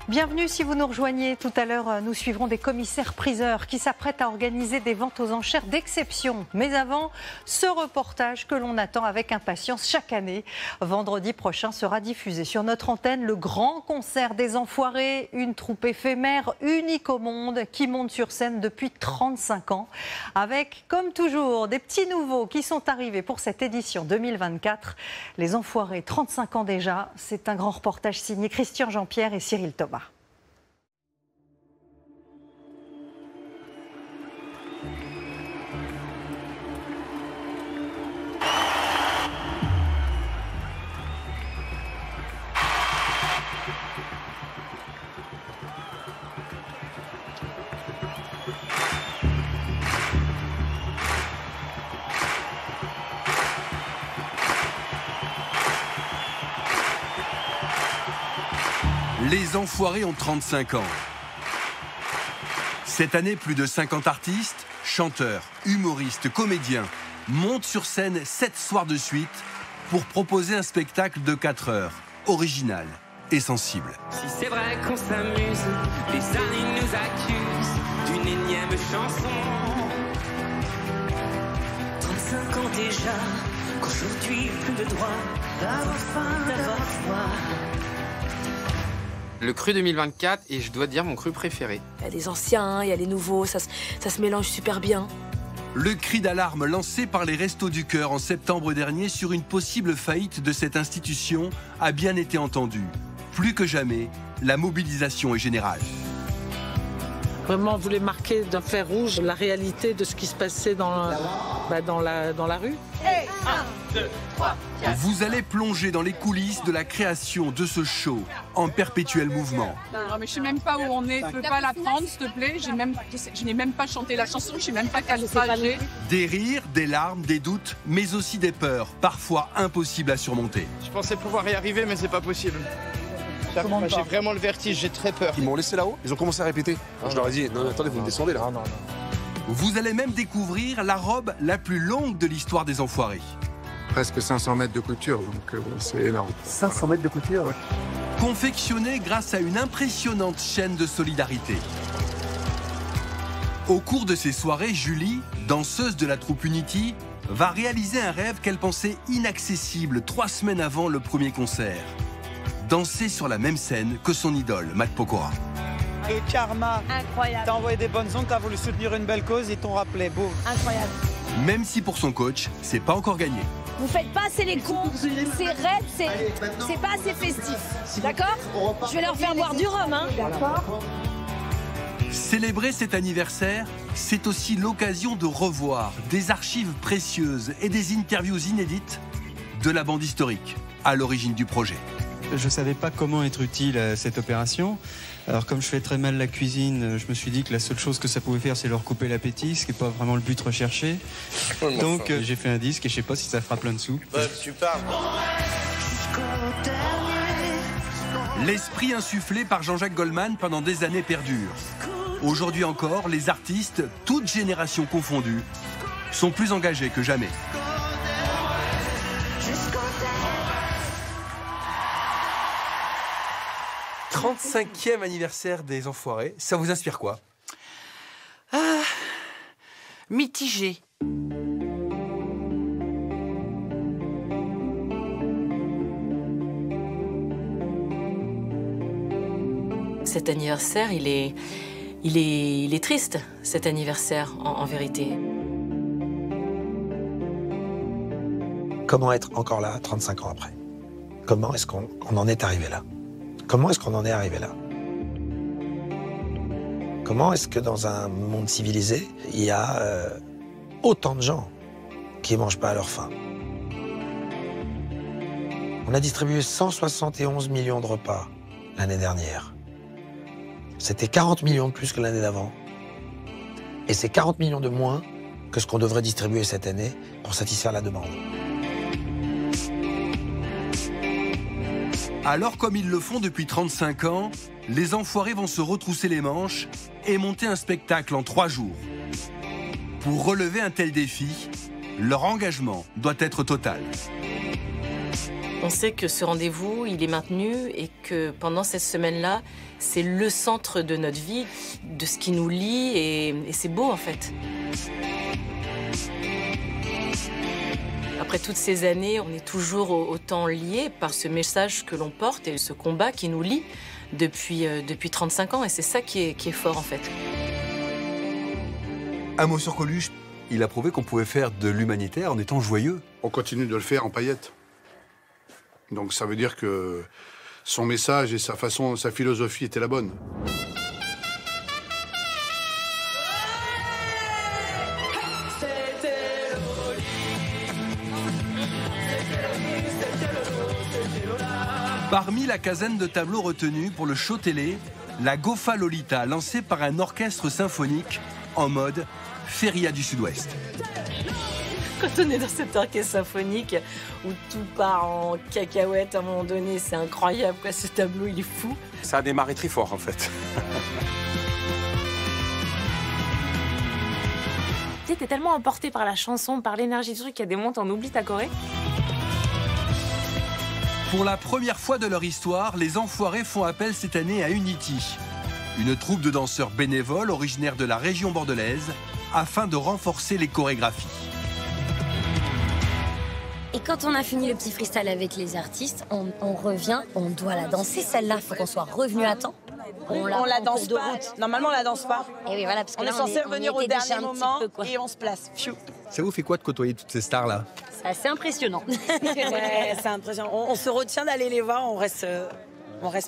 Bienvenue si vous nous rejoignez. Tout à l'heure, nous suivrons des commissaires-priseurs qui s'apprêtent à organiser des ventes aux enchères d'exception. Mais avant, ce reportage que l'on attend avec impatience chaque année. Vendredi prochain sera diffusé sur notre antenne le grand concert des Enfoirés, une troupe éphémère unique au monde qui monte sur scène depuis 35 ans. Avec, comme toujours, des petits nouveaux qui sont arrivés pour cette édition 2024. Les Enfoirés, 35 ans déjà. C'est un grand reportage signé Christian Jean-Pierre et Cyril Thomas. Les Enfoirés ont 35 ans. Cette année, plus de 50 artistes, chanteurs, humoristes, comédiens montent sur scène 7 soirs de suite pour proposer un spectacle de 4 heures, original et sensible. Si c'est vrai qu'on s'amuse, les années nous accusent d'une énième chanson. 35 ans déjà, qu'aujourd'hui plus de droit d'avoir faim, d'avoir froid. Le cru 2024 et je dois dire mon cru préféré. Il y a des anciens, il y a les nouveaux, ça se mélange super bien. Le cri d'alarme lancé par les Restos du Cœur en septembre dernier sur une possible faillite de cette institution a bien été entendu. Plus que jamais, la mobilisation est générale. Vraiment, on voulait marquer d'un fer rouge la réalité de ce qui se passait dans la rue. Hey, 1, 2, 3, 4. Vous allez plonger dans les coulisses de la création de ce show en perpétuel mouvement. Non, mais je sais même pas où on est. Tu peux pas la prendre, s'il te plaît. Je n'ai même pas chanté la chanson. Je sais même pas quelle phrase j'ai. Des rires, des larmes, des doutes, mais aussi des peurs, parfois impossibles à surmonter. Je pensais pouvoir y arriver, mais c'est pas possible. J'ai vraiment le vertige, j'ai très peur. Ils m'ont laissé là-haut, ils ont commencé à répéter. Je leur ai dit, non, attendez, vous me descendez là. Non. Vous allez même découvrir la robe la plus longue de l'histoire des Enfoirés. Presque 500 mètres de couture, donc c'est énorme. 500 mètres de couture, ouais. Confectionnée grâce à une impressionnante chaîne de solidarité. Au cours de ces soirées, Julie, danseuse de la troupe Unity, va réaliser un rêve qu'elle pensait inaccessible 3 semaines avant le premier concert. Danser sur la même scène que son idole, Matt Pokora. Le karma. Incroyable. T'as envoyé des bonnes ondes, t'as voulu soutenir une belle cause, ils t'ont rappelé. Boum. Incroyable. Même si pour son coach, c'est pas encore gagné. Vous faites pas assez les cons, c'est raide, c'est pas assez festif. D'accord? Je vais leur faire boire du rhum, hein? D'accord. Célébrer cet anniversaire, c'est aussi l'occasion de revoir des archives précieuses et des interviews inédites de la bande historique à l'origine du projet. Je ne savais pas comment être utile à cette opération. Alors comme je fais très mal la cuisine, je me suis dit que la seule chose que ça pouvait faire, c'est leur couper l'appétit, ce qui n'est pas vraiment le but recherché. Donc j'ai fait un disque et je ne sais pas si ça fera plein de sous. Tu parles. L'esprit insufflé par Jean-Jacques Goldman pendant des années perdure. Aujourd'hui encore, les artistes, toutes générations confondues, sont plus engagés que jamais. « 35e anniversaire des Enfoirés », ça vous inspire quoi? Mitigé. Cet anniversaire, il est triste, cet anniversaire, en vérité. Comment être encore là 35 ans après? Comment est-ce qu'on en est arrivé là? Comment est-ce qu'on en est arrivé là? Comment est-ce que dans un monde civilisé, il y a autant de gens qui ne mangent pas à leur faim? On a distribué 171 millions de repas l'année dernière. C'était 40 millions de plus que l'année d'avant. Et c'est 40 millions de moins que ce qu'on devrait distribuer cette année pour satisfaire la demande. Alors, comme ils le font depuis 35 ans, les Enfoirés vont se retrousser les manches et monter un spectacle en 3 jours. Pour relever un tel défi, leur engagement doit être total. On sait que ce rendez-vous, il est maintenu et que pendant cette semaine-là, c'est le centre de notre vie, de ce qui nous lie et c'est beau en fait. Après toutes ces années, on est toujours autant liés par ce message que l'on porte et ce combat qui nous lie depuis 35 ans et c'est ça qui est fort en fait. Un mot sur Coluche, il a prouvé qu'on pouvait faire de l'humanitaire en étant joyeux. On continue de le faire en paillettes. Donc ça veut dire que son message et sa façon, sa philosophie étaient la bonne. Parmi la quinzaine de tableaux retenus pour le show télé, la Gofa Lolita, lancée par un orchestre symphonique en mode Feria du Sud-Ouest. Quand on est dans cet orchestre symphonique où tout part en cacahuète à un moment donné, c'est incroyable, quoi. Ce tableau, il est fou. Ça a démarré très fort, en fait. Tu sais, t'es tellement emporté par la chanson, par l'énergie du truc, qu'il y a des moments, t'en oublies ta choré. Pour la première fois de leur histoire, les Enfoirés font appel cette année à Unity, une troupe de danseurs bénévoles originaires de la région bordelaise, afin de renforcer les chorégraphies. Et quand on a fini le petit freestyle avec les artistes, on revient, on doit la danser celle-là, il faut qu'on soit revenu à temps. On la danse pas. Normalement, on la danse pas. Et oui, voilà, parce que on est censé revenir au dernier moment et on se place. Pfiou. Ça vous fait quoi de côtoyer toutes ces stars-là? C'est assez impressionnant. Ouais, c'est impressionnant. On se retient d'aller les voir, on reste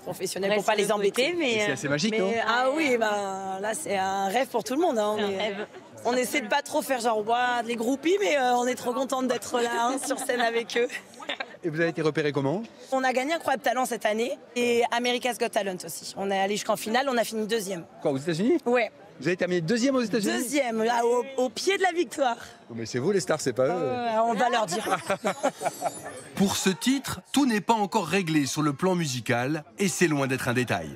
professionnel pour pas les embêter. Mais c'est assez magique, non? Ah oui, bah, là, c'est un rêve pour tout le monde. Hein. On essaie de pas trop faire genre les groupies, mais on est trop contente d'être là hein, sur scène avec eux. Et vous avez été repéré comment? On a gagné Incroyable Talent cette année et America's Got Talent aussi. On est allé jusqu'en finale, on a fini 2e. Quoi, aux États-Unis? Ouais. Vous avez terminé 2e aux États-Unis? 2e, là, au pied de la victoire. Mais c'est vous les stars, c'est pas eux. On va leur dire. Pour ce titre, tout n'est pas encore réglé sur le plan musical et c'est loin d'être un détail.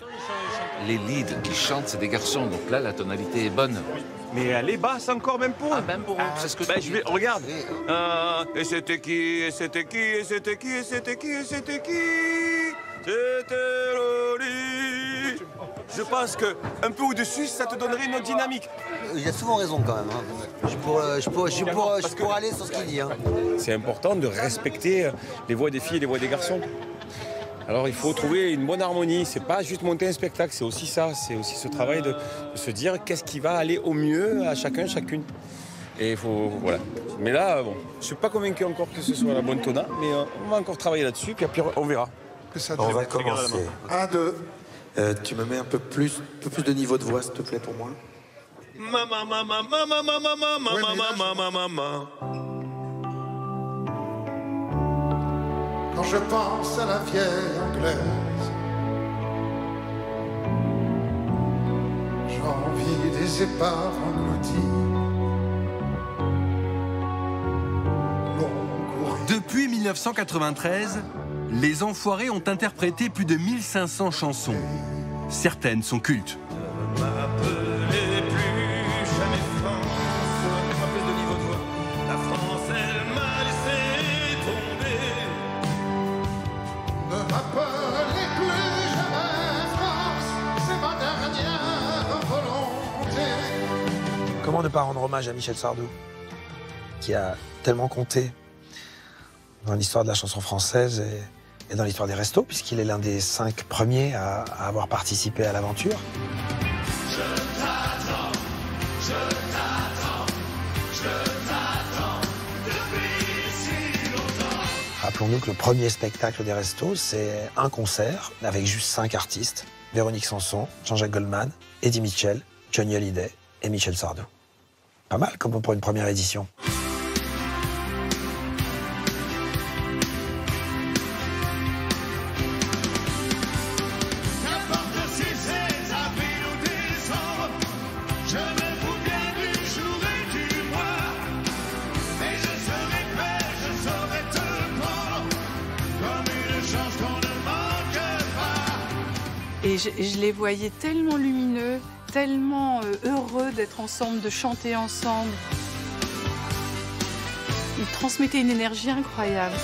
Les leads qui chantent, c'est des garçons, donc là, la tonalité est bonne. Mais elle est basse encore, même pour eux. Ah, même pour eux, c'est ce que je vais, regarde. Et c'était qui, et c'était qui, et c'était qui, et c'était qui, et c'était qui? C'était Loli. Je pense qu'un peu au-dessus, ça te donnerait une autre dynamique. Il a souvent raison quand même. Hein. Je pourrais aller sur ce qu'il dit. Hein. C'est important de respecter les voix des filles et les voix des garçons. Alors il faut trouver une bonne harmonie, c'est pas juste monter un spectacle, c'est aussi ça, c'est aussi ce travail de se dire qu'est-ce qui va aller au mieux à chacun, chacune. Et il faut, voilà. Mais là, bon, je suis pas convaincu encore que ce soit la bonne tona, mais on va encore travailler là-dessus, puis après on verra. On va commencer. 1, 2. Tu me mets un peu plus de niveau de voix, s'il te plaît, pour moi. Quand je pense à la vieille anglaise, j'envie des épaves englouties. Depuis 1993, les Enfoirés ont interprété plus de 1500 chansons. Certaines sont cultes. Comment ne pas rendre hommage à Michel Sardou, qui a tellement compté dans l'histoire de la chanson française et dans l'histoire des restos, puisqu'il est l'un des 5 premiers à avoir participé à l'aventure. Rappelons-nous que le premier spectacle des restos, c'est un concert avec juste 5 artistes. Véronique Sanson, Jean-Jacques Goldman, Eddie Mitchell, Johnny Hallyday et Michel Sardou. Pas mal comme pour une première édition. Et je les voyais tellement lumineux, tellement heureux d'être ensemble, de chanter ensemble. Ils transmettaient une énergie incroyable.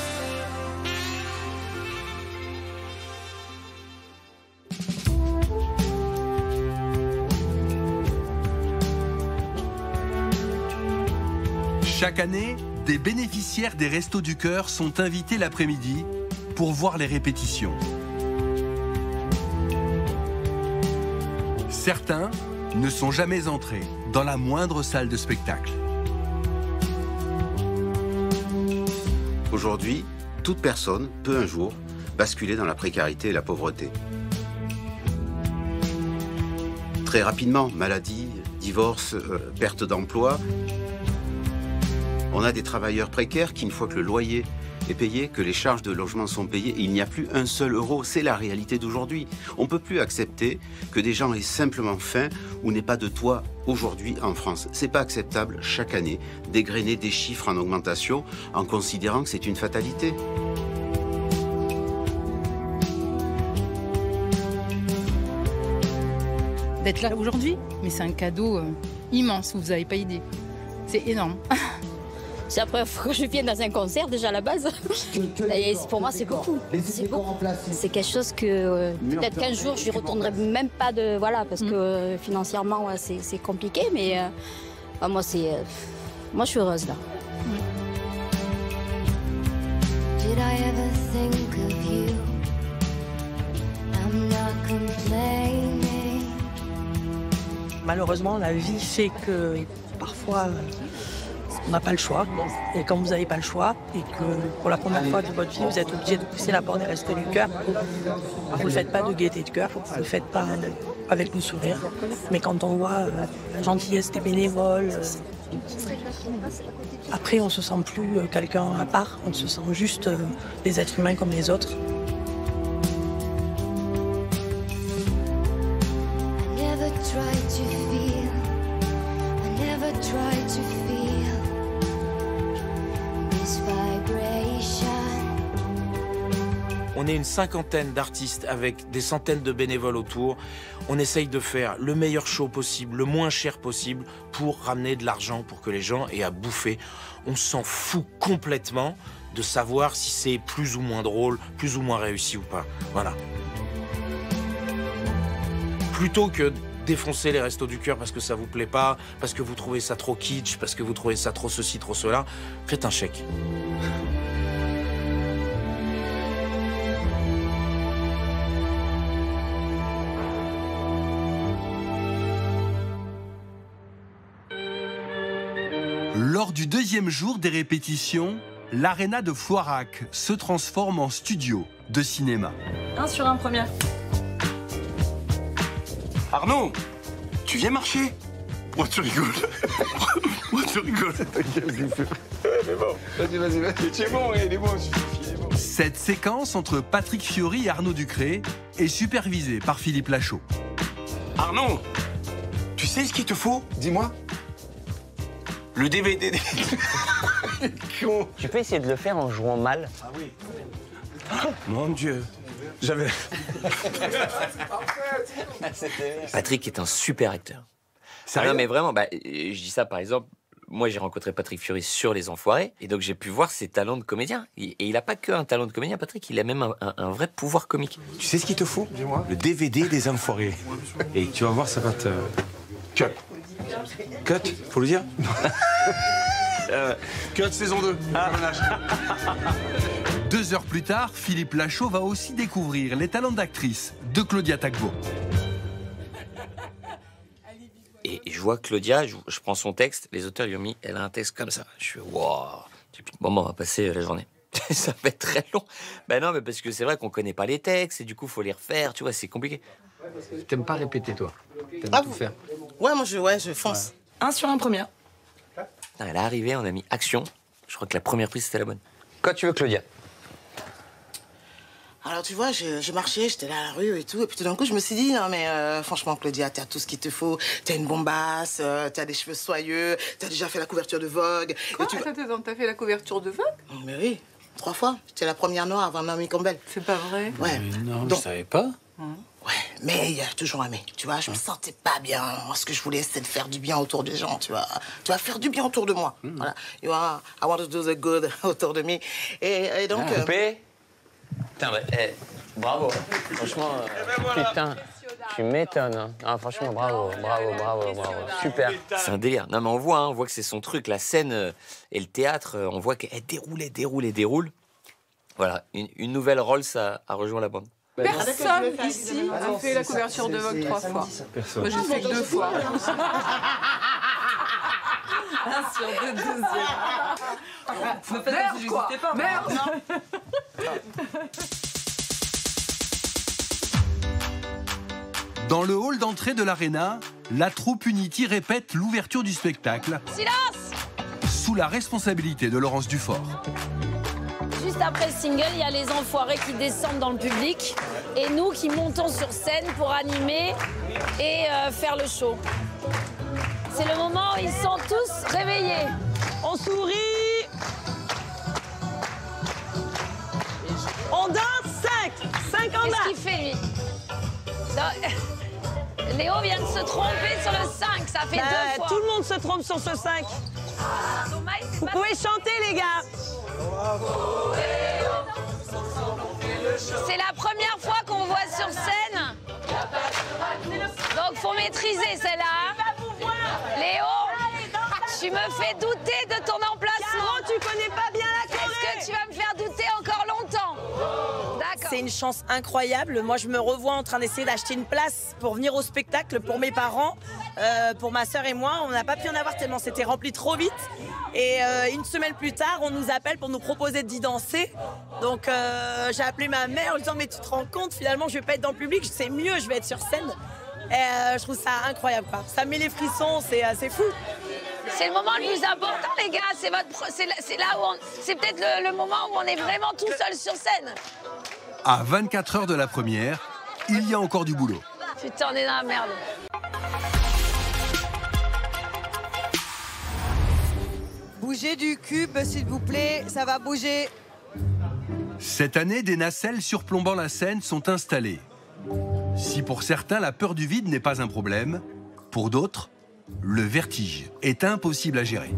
Chaque année, des bénéficiaires des Restos du Cœur sont invités l'après-midi pour voir les répétitions. Certains ne sont jamais entrés dans la moindre salle de spectacle. Aujourd'hui, toute personne peut un jour basculer dans la précarité et la pauvreté. Très rapidement, maladie, divorce, perte d'emploi. On a des travailleurs précaires qui, une fois que le loyer est payé, que les charges de logement sont payées, il n'y a plus un seul euro. C'est la réalité d'aujourd'hui. On ne peut plus accepter que des gens aient simplement faim ou n'aient pas de toit aujourd'hui en France. C'est pas acceptable chaque année d'égrener des chiffres en augmentation en considérant que c'est une fatalité. D'être là aujourd'hui, mais c'est un cadeau immense, vous n'avez pas idée. C'est énorme. C'est la première fois que je viens dans un concert, déjà à la base. Et pour moi, c'est beaucoup. C'est quelque chose que peut-être qu'un jour, je n'y retournerai même pas de. Voilà, parce que financièrement, ouais, c'est compliqué, mais moi, je suis heureuse là. Did I ever think of you? I'm not complaining. Malheureusement, la vie fait que parfois, on n'a pas le choix. Et quand vous n'avez pas le choix, et que pour la première fois de votre vie, vous êtes obligé de pousser la porte des Restos du Cœur, vous ne le faites pas de gaieté de cœur, vous ne le faites pas avec le sourire. Mais quand on voit la gentillesse des bénévoles, après on ne se sent plus quelqu'un à part, on se sent juste des êtres humains comme les autres. On est une cinquantaine d'artistes avec des centaines de bénévoles autour. On essaye de faire le meilleur show possible, le moins cher possible pour ramener de l'argent pour que les gens aient à bouffer. On s'en fout complètement de savoir si c'est plus ou moins drôle, plus ou moins réussi ou pas. Voilà. Plutôt que défoncer les Restos du Cœur parce que ça vous plaît pas, parce que vous trouvez ça trop kitsch, parce que vous trouvez ça trop ceci, trop cela, faites un chèque. Lors du deuxième jour des répétitions, l'aréna de Floirac se transforme en studio de cinéma. 1 sur 1 première. Arnaud, tu viens marcher? Moi tu rigoles. Moi tu rigoles. Mais bon, vas-y. Tu es bon, il est bon, il est bon. Cette séquence entre Patrick Fiori et Arnaud Ducré est supervisée par Philippe Lachaud. Arnaud, tu sais ce qu'il te faut? Dis-moi. Le DVD. Tu peux essayer de le faire en jouant mal? Ah oui. Mon Dieu. J'avais... Patrick est un super acteur. Non mais vraiment, je dis ça par exemple, moi j'ai rencontré Patrick Fiori sur Les Enfoirés, et donc j'ai pu voir ses talents de comédien. Et il n'a pas que un talent de comédien, Patrick, il a même un vrai pouvoir comique. Tu sais ce qu'il te faut? Dis-moi. Le DVD des Enfoirés. Et tu vas voir, ça va te... Cut. Cut, faut le dire. Cut saison 2. 2 heures plus tard, Philippe Lachaud va aussi découvrir les talents d'actrice de Claudia Tagbo. Et je vois Claudia, je prends son texte, les auteurs lui ont mis, elle a un texte comme ça. Je fais, waouh. Bon, on va passer la journée. Ça va être très long. Ben non, mais parce que c'est vrai qu'on connaît pas les textes, et du coup, faut les refaire, tu vois, c'est compliqué. T'aimes pas répéter, toi? T'aimes tout faire? Ouais, moi je fonce. Ouais. 1 sur 1 première. Elle est arrivée, on a mis action. Je crois que la première prise, c'était la bonne. Quand tu veux, Claudia. Alors tu vois, je marchais, j'étais là à la rue et tout, et puis tout d'un coup je me suis dit, non mais franchement Claudia, t'as tout ce qu'il te faut, t'as une bombasse, t'as des cheveux soyeux, t'as déjà fait la couverture de Vogue. Quoi? T'as fait la couverture de Vogue? Mais oui, 3 fois. J'étais la première noire avant Naomi Campbell. C'est pas vrai? Ouais. Non, je savais pas. Ouais, mais il y a toujours un mais, tu vois, je me sentais pas bien. Moi, ce que je voulais, c'était de faire du bien autour des gens, tu vois. Tu vas faire du bien autour de moi. Voilà. You know, I want to do the good autour de moi. Et donc... Coupé. Putain, bravo. Franchement, putain. Tu m'étonnes. Hein. Ah, franchement, bravo. Super. C'est un délire. Non, mais on voit que c'est son truc. La scène et le théâtre, on voit qu'elle déroule. Voilà, une nouvelle Rolls a rejoint la bande. Personne ici a fait la couverture de Vogue 3 fois. Personne. Moi, j'ai fait 2 fois. 1 sur 2, deuxième. Merde, quoi. Merde. Dans le hall d'entrée de l'Arena, la troupe Unity répète l'ouverture du spectacle. Silence! Sous la responsabilité de Laurence Dufort. Juste après le single, il y a les enfoirés qui descendent dans le public et nous qui montons sur scène pour animer et faire le show. C'est le moment où ils sont tous réveillés. On sourit. On danse 5 en bas. Qu'est-ce qu'il fait, lui? Léo vient de se tromper sur le 5, ça fait 2 fois. Tout le monde se trompe sur ce 5. Vous pouvez chanter, les gars. C'est la première fois qu'on voit sur scène. Donc faut maîtriser celle-là. Léo, tu me fais douter de ton emplacement. Caro, tu connais pas bien la Corée. Est-ce que tu vas me faire douter encore longtemps? D'accord. C'est une chance incroyable. Moi, je me revois en train d'essayer d'acheter une place pour venir au spectacle pour mes parents. Pour ma sœur et moi, on n'a pas pu en avoir tellement c'était rempli trop vite. Et une semaine plus tard, on nous appelle pour nous proposer d'y danser. Donc j'ai appelé ma mère en lui disant mais tu te rends compte finalement je vais pas être dans le public, c'est mieux, je vais être sur scène. Et je trouve ça incroyable quoi. Ça met les frissons, c'est fou. C'est le moment le plus important les gars, c'est là où c'est peut-être le moment où on est vraiment tout seul sur scène. À 24 heures de la première, il y a encore du boulot. Putain, on est dans la merde. Bougez du cube, s'il vous plaît, ça va bouger. Cette année, des nacelles surplombant la scène sont installées. Si pour certains, la peur du vide n'est pas un problème, pour d'autres, le vertige est impossible à gérer.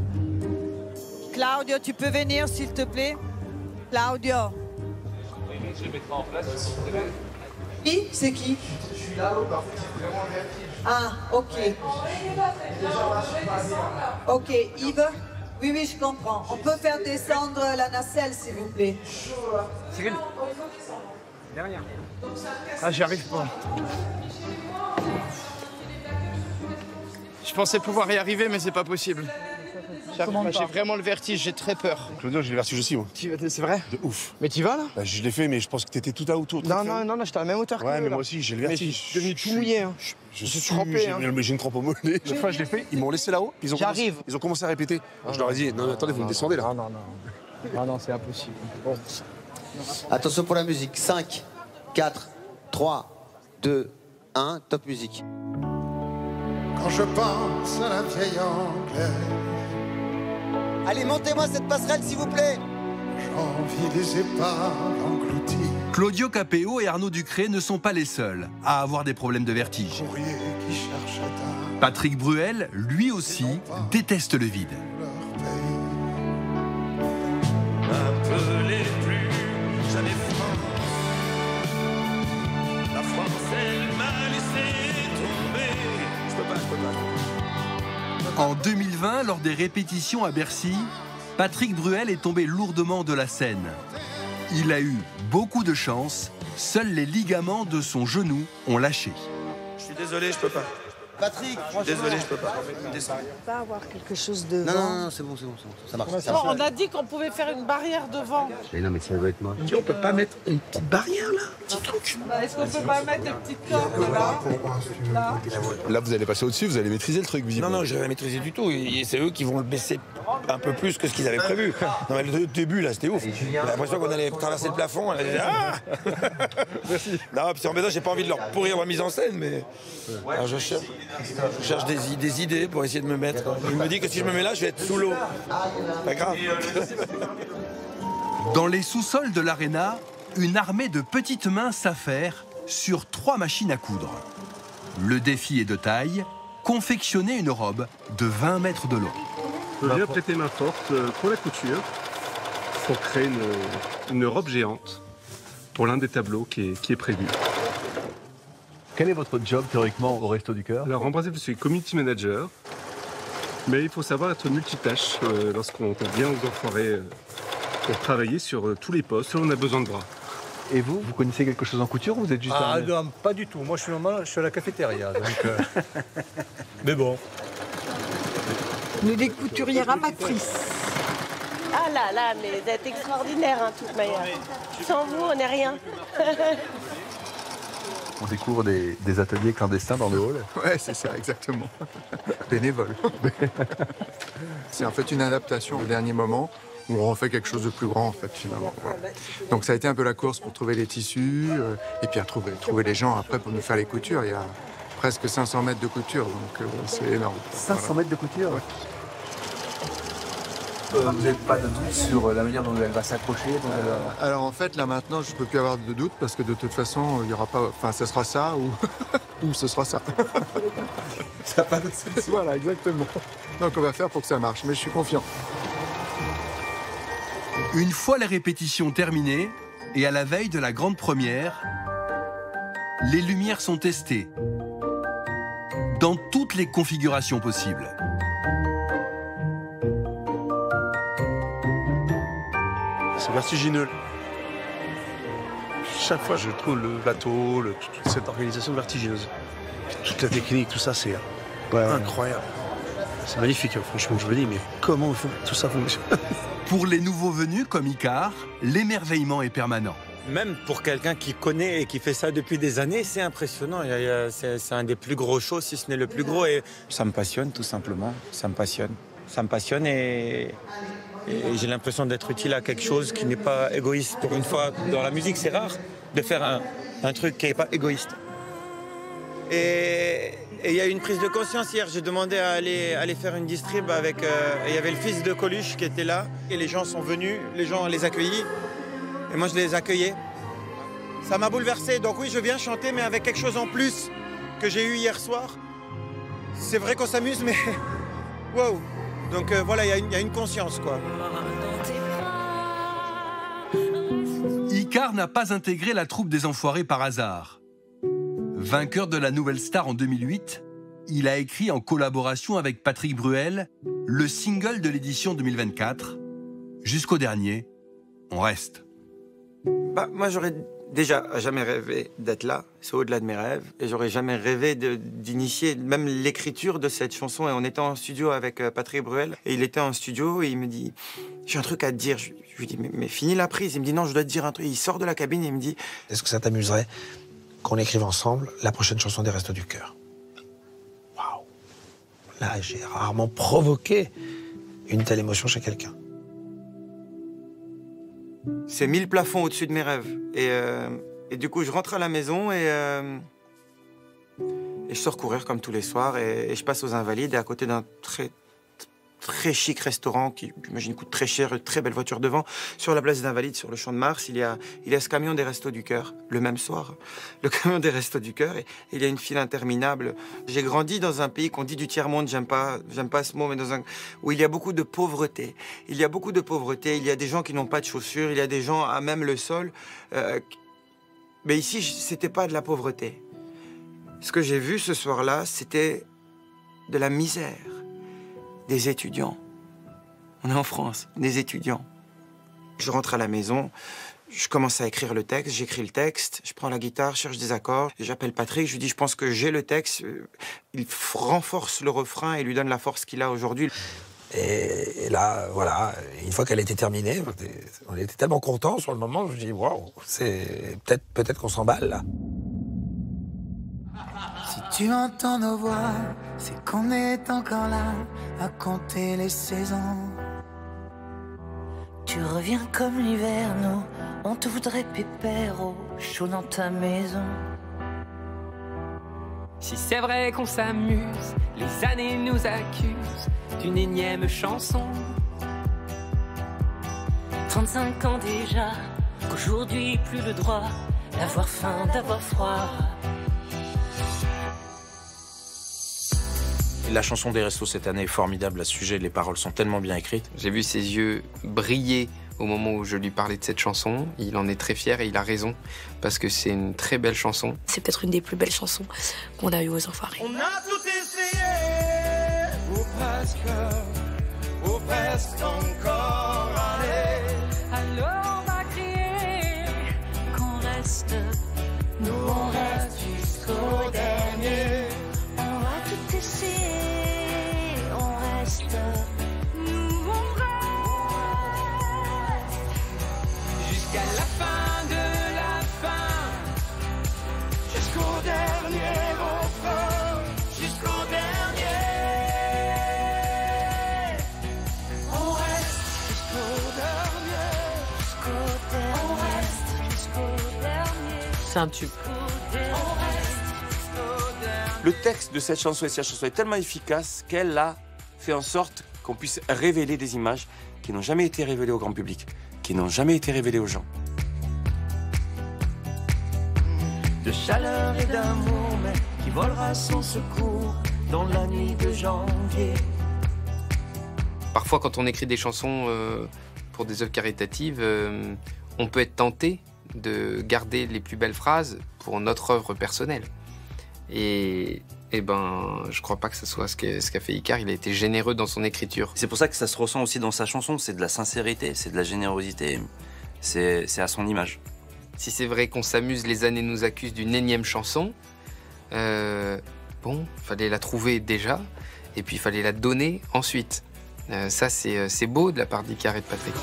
Claudio, tu peux venir, s'il te plaît? Claudio. Je le mettrai en place. Qui? C'est qui? Je suis là, en fait, c'est vraiment vertige. Ah, ok. Ok, Yves? Oui, oui, je comprends. On peut faire descendre la nacelle, s'il vous plaît. Cyril. Derrière. Ah, j'y arrive pas. Je pensais pouvoir y arriver, mais c'est pas possible. J'ai vraiment le vertige, j'ai très peur. Claudio, j'ai le vertige aussi, moi. C'est vrai? De ouf. Mais t'y vas, là? Bah, je l'ai fait, mais je pense que t'étais tout à autour. Non, j'étais à la même hauteur que ouais, eux, mais là. moi aussi, j'ai le vertige. Mais je suis devenu tout mouillé. Hein. Je suis trempé. J'ai une trempe au mollet. Chaque fois, je l'ai fait, ils m'ont laissé là-haut. J'arrive. Ils ont commencé à répéter. Je leur ai dit, non, attendez, vous me descendez, là. Non, c'est impossible. Bon. Attention pour la musique. 5, 4, 3, 2, 1, top musique. Quand je pense à la vieille Anglaise, allez, montez-moi cette passerelle, s'il vous plaît. j'envie des épaves englouties. Claudio Capéo et Arnaud Ducré ne sont pas les seuls à avoir des problèmes de vertige. Courrier qui cherche à table Patrick Bruel, lui aussi, déteste le vide. N'appelez plus jamais France. La France, elle m'a laissé tomber. Je peux pas. En 2020, lors des répétitions à Bercy, Patrick Bruel est tombé lourdement de la scène. Il a eu beaucoup de chance, seuls les ligaments de son genou ont lâché. Je suis désolé, je peux pas. Patrick, Désolé, je peux pas. Descends. Pas avoir quelque chose devant. Non, c'est bon, ça marche. On a dit qu'on pouvait faire une barrière devant. Mais non, mais ça doit être moi. On peut pas mettre une petite barrière là, un petit truc. Est-ce qu'on peut pas mettre des petites cordes là? Là, vous allez passer au-dessus, vous allez maîtriser le truc, visiblement. Non, je vais pas maîtriser du tout. Et c'est eux qui vont le baisser un peu plus que ce qu'ils avaient prévu. Non, mais le début, là, c'était ouf. J'ai l'impression qu'on allait traverser le plafond. Ah merci. Non, puis en même temps, j'ai pas envie de leur pourrir ma mise en scène, mais alors, je cherche des idées pour essayer de me mettre. Il me dit que si je me mets là, je vais être sous l'eau. Pas grave. Dans les sous-sols de l'Arena, une armée de petites mains s'affaire sur 3 machines à coudre. Le défi est de taille, confectionner une robe de 20 mètres de long. Je viens prêter ma force pour la couture, pour créer une robe géante pour l'un des tableaux qui est prévu. Quel est votre job théoriquement au Resto du Cœur? Alors en principe, je suis community manager, mais il faut savoir être multitâche lorsqu'on vient aux Enfoirés pour travailler sur tous les postes, on a besoin de bras. Et vous connaissez quelque chose en couture ou vous êtes juste non, pas du tout. Moi, je suis à la cafétéria. Donc, mais bon. Nous des couturières amatrices. Ah là là, mais vous êtes extraordinaire, hein, de toute manière. Sans vous, on n'est rien. On découvre des ateliers clandestins dans le hall. Ouais, c'est ça, exactement. Bénévole. C'est en fait une adaptation au dernier moment où on refait quelque chose de plus grand, en fait, finalement. Voilà. Donc ça a été un peu la course pour trouver les tissus et puis à trouver les gens après pour nous faire les coutures. Il y a presque 500 mètres de couture, donc c'est énorme. 500 mètres de couture, ouais. Vous n'avez pas de doute sur la manière dont elle va s'accrocher? Alors en fait, là maintenant, je ne peux plus avoir de doute parce que de toute façon, il y aura pas. Enfin, ce sera ça ou ce sera ça. Ça n'a pas de sens. Voilà, exactement. Donc on va faire pour que ça marche, mais je suis confiant. Une fois les répétitions terminées, et à la veille de la grande première, les lumières sont testées dans toutes les configurations possibles. C'est vertigineux. Chaque fois, je trouve le plateau, toute cette organisation vertigineuse. Toute la technique, tout ça, c'est incroyable. C'est magnifique, franchement, je me dis, mais comment tout ça fonctionne? Pour les nouveaux venus comme Icar, l'émerveillement est permanent. Même pour quelqu'un qui connaît et qui fait ça depuis des années, c'est impressionnant. C'est un des plus gros shows, si ce n'est le plus gros. Et ça me passionne, tout simplement. Ça me passionne. Ça me passionne et j'ai l'impression d'être utile à quelque chose qui n'est pas égoïste. Pour une fois, dans la musique, c'est rare de faire un truc qui n'est pas égoïste. Et il y a eu une prise de conscience hier. J'ai demandé à aller faire une distrib avec... il y avait le fils de Coluche qui était là. Et les gens sont venus, les gens les accueillis. Et moi, je les accueillais. Ça m'a bouleversé. Donc oui, je viens chanter, mais avec quelque chose en plus que j'ai eu hier soir. C'est vrai qu'on s'amuse, mais... Wow. Donc voilà, il y a une conscience, quoi. Icar n'a pas intégré la troupe des Enfoirés par hasard. Vainqueur de la Nouvelle Star en 2008, il a écrit en collaboration avec Patrick Bruel le single de l'édition 2024. Jusqu'au dernier, on reste. Moi, j'aurais déjà jamais rêvé d'être là. C'est au-delà de mes rêves. Et j'aurais jamais rêvé d'initier même l'écriture de cette chanson. Et on était en studio avec Patrick Bruel. Et il était en studio et il me dit « J'ai un truc à te dire. » Je lui dis « Mais finis la prise. » Il me dit « Non, je dois te dire un truc. » Il sort de la cabine et il me dit « Est-ce que ça t'amuserait qu'on écrive ensemble la prochaine chanson des Restos du Cœur ?» Waouh. Là, j'ai rarement provoqué une telle émotion chez quelqu'un. C'est 1000 plafonds au-dessus de mes rêves. Et du coup, je rentre à la maison et je sors courir comme tous les soirs. Et je passe aux Invalides et à côté d'un très chic restaurant qui, j'imagine, coûte très cher, une très belle voiture devant. Sur la place des Invalides, sur le Champ de Mars, il y a ce camion des Restos du Cœur, le même soir. Le camion des Restos du Cœur, et il y a une file interminable. J'ai grandi dans un pays qu'on dit du tiers-monde, j'aime pas ce mot, mais où il y a beaucoup de pauvreté. Il y a beaucoup de pauvreté, il y a des gens qui n'ont pas de chaussures, il y a des gens à même le sol. Mais ici, c'était pas de la pauvreté. Ce que j'ai vu ce soir-là, c'était de la misère. Des étudiants. On est en France, des étudiants. Je rentre à la maison, je commence à écrire le texte, j'écris le texte, je prends la guitare, je cherche des accords, j'appelle Patrick, je lui dis je pense que j'ai le texte. Il renforce le refrain et lui donne la force qu'il a aujourd'hui. Et là, voilà, une fois qu'elle était terminée, on était tellement contents sur le moment, je me dis waouh, c'est peut-être qu'on s'emballe là. Si tu entends nos voix, c'est qu'on est encore là à compter les saisons. Tu reviens comme l'hiver, nous, on te voudrait pépère au chaud dans ta maison. Si c'est vrai qu'on s'amuse, les années nous accusent d'une énième chanson. 35 ans déjà, qu'aujourd'hui plus le droit d'avoir faim, d'avoir froid. La chanson des Restos cette année est formidable à ce sujet, les paroles sont tellement bien écrites. J'ai vu ses yeux briller au moment où je lui parlais de cette chanson. Il en est très fier et il a raison, parce que c'est une très belle chanson. C'est peut-être une des plus belles chansons qu'on a eues aux Enfoirés. On a tout essayé, ou presque encore allé. Alors on va crier qu'on reste, nous on reste jusqu'au dernier. On va tout essayer, on reste, nous on reste. Jusqu'à la fin de la fin, jusqu'au dernier refrain, jusqu'au dernier. On reste jusqu'au dernier, on reste jusqu'au dernier. C'est un tube. Le texte de cette chanson et cette chanson est tellement efficace qu'elle a fait en sorte qu'on puisse révéler des images qui n'ont jamais été révélées au grand public, qui n'ont jamais été révélées aux gens. de chaleur et d'amour, mais qui volera son secours dans la nuit de janvier. Parfois, quand on écrit des chansons pour des œuvres caritatives, on peut être tenté de garder les plus belles phrases pour notre œuvre personnelle. Et je crois pas que ce soit ce qu'a fait Icare. Il a été généreux dans son écriture. C'est pour ça que ça se ressent aussi dans sa chanson. C'est de la sincérité, c'est de la générosité. C'est à son image. Si c'est vrai qu'on s'amuse, les années nous accusent d'une énième chanson, fallait la trouver déjà, et puis il fallait la donner ensuite. Ça, c'est beau de la part d'Icare et de Patrick.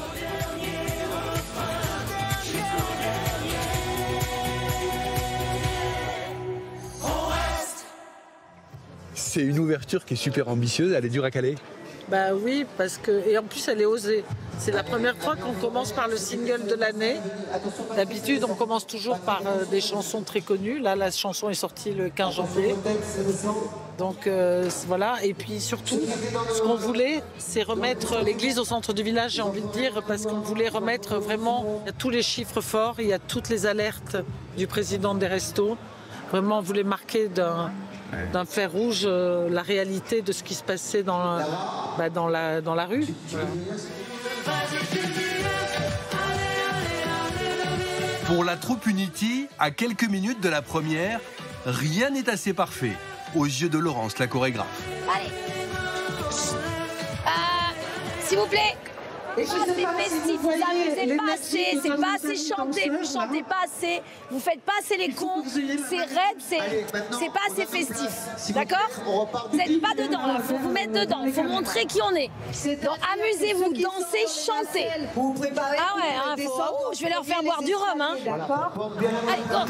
C'est une ouverture qui est super ambitieuse, elle est dure à caler. Bah oui, parce que... Et en plus, elle est osée. C'est la première fois qu'on commence par le single de l'année. D'habitude, on commence toujours par des chansons très connues. Là, la chanson est sortie le 15 janvier. Donc voilà. Et puis surtout, ce qu'on voulait, c'est remettre l'église au centre du village, j'ai envie de dire, parce qu'on voulait remettre vraiment... Il y a tous les chiffres forts, il y a toutes les alertes du président des restos. Vraiment, on voulait marquer d'un fer rouge la réalité de ce qui se passait dans la rue. Pour la troupe Unity, à quelques minutes de la première, rien n'est assez parfait, aux yeux de Laurence, la chorégraphe. Allez. S'il vous plaît. C'est festif, vous n'amusez pas assez, c'est pas assez chanté, vous chantez pas assez, vous faites pas assez les cons, c'est raide, c'est pas assez festif, d'accord? Vous n'êtes pas dedans là, faut vous mettre dedans, faut montrer qui on est. Donc amusez-vous, dansez, chantez. Ah ouais, je vais leur faire boire du rhum, hein. Allez, go.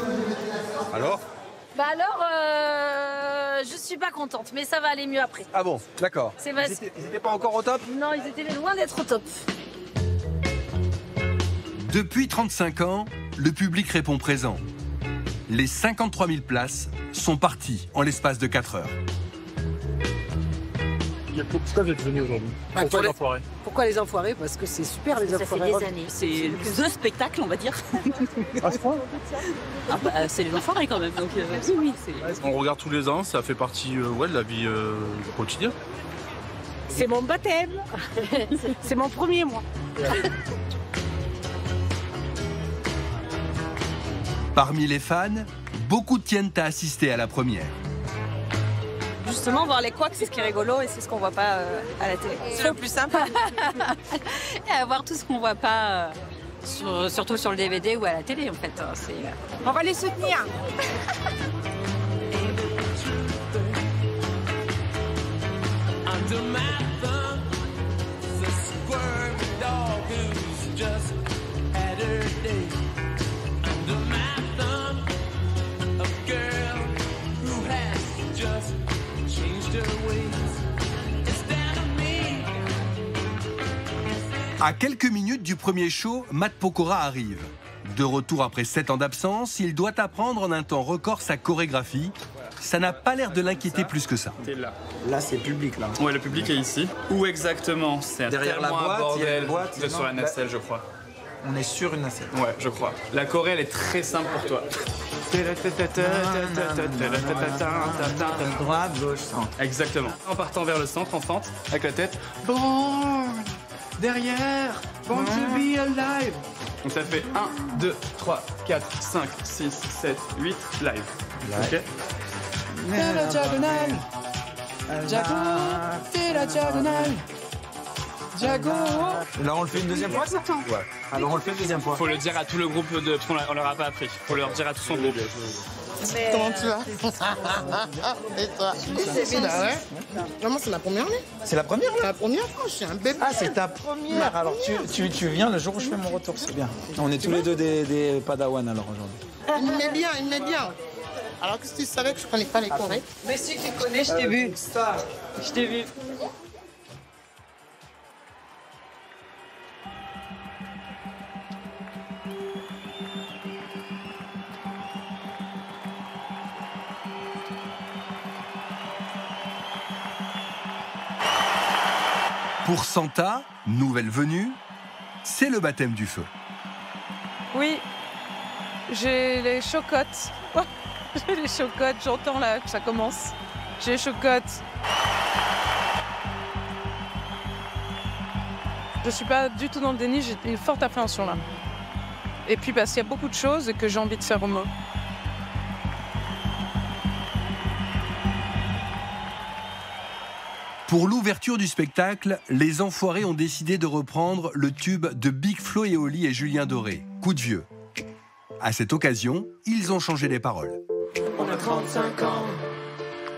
Alors? Bah alors, je suis pas contente, mais ça va aller mieux après. Ah bon, d'accord. Ils étaient pas encore au top? Non, ils étaient loin d'être au top. Depuis 35 ans, le public répond présent. Les 53 000 places sont parties en l'espace de 4 heures. Pourquoi vous êtes venu aujourd'hui? Pourquoi les enfoirés? Pourquoi les enfoirés? Parce que c'est super les enfoirés. Ça fait des années. C'est le spectacle, on va dire. À ce point? C'est les enfoirés quand même. Donc, oui. On regarde tous les ans, ça fait partie de la vie quotidienne. C'est mon baptême. C'est mon premier mois. Parmi les fans, beaucoup tiennent à assister à la première. Justement, voir les couacs, c'est ce qui est rigolo et c'est ce qu'on voit pas à la télé. C'est le plus simple. Et voir tout ce qu'on voit pas, surtout sur le DVD ou à la télé, en fait. On va les soutenir. À quelques minutes du premier show, Matt Pokora arrive. De retour après 7 ans d'absence, il doit apprendre en un temps record sa chorégraphie. Ça n'a pas l'air de l'inquiéter plus que ça. Là, c'est le public, là. Ouais, le public est ici. Où exactement? C'est derrière la boîte, il y a une boîte. C'est sur la nacelle, je crois. On est sur une nacelle. Ouais, je crois. La choré, elle est très simple pour toi. Droite, gauche, centre. Exactement. En partant vers le centre, en fente, avec la tête. Born, Derrière, want to be alive. Donc ça fait 1, 2, 3, 4, 5, 6, 7, 8, live. Ok. Fais la diagonale. Jago, fais la diagonale. Jago. Là, on le fait une deuxième fois, ça? Ouais. Alors, on le fait une deuxième fois. Faut le dire à tout le groupe de... Parce qu'on leur a pas appris. Faut leur dire à tout son groupe. Comment tu vas? Et toi? C'est bien, ouais. Vraiment, c'est la première année. C'est la première, là? C'est la première fois, je suis un bébé. Ah, c'est ta première. Alors, tu viens le jour où je fais mon retour, c'est bien. On est tous les deux des Padawan, alors, aujourd'hui. Il m'aime bien, il m'aime bien. Alors que si tu savais que je connais pas les Corées. Mais si tu connais, je t'ai vu. Je t'ai vu. Pour Santa, nouvelle venue, c'est le baptême du feu. Oui, j'ai les chocottes. J'ai les chocottes, j'entends là que ça commence. J'ai les chocottes. Je suis pas du tout dans le déni, j'ai une forte appréhension là. Et puis parce qu'il y a beaucoup de choses que j'ai envie de faire au mot. Pour l'ouverture du spectacle, les Enfoirés ont décidé de reprendre le tube de Big Flo et Oli et Julien Doré, Coup de vieux. À cette occasion, ils ont changé les paroles. On a 35 ans,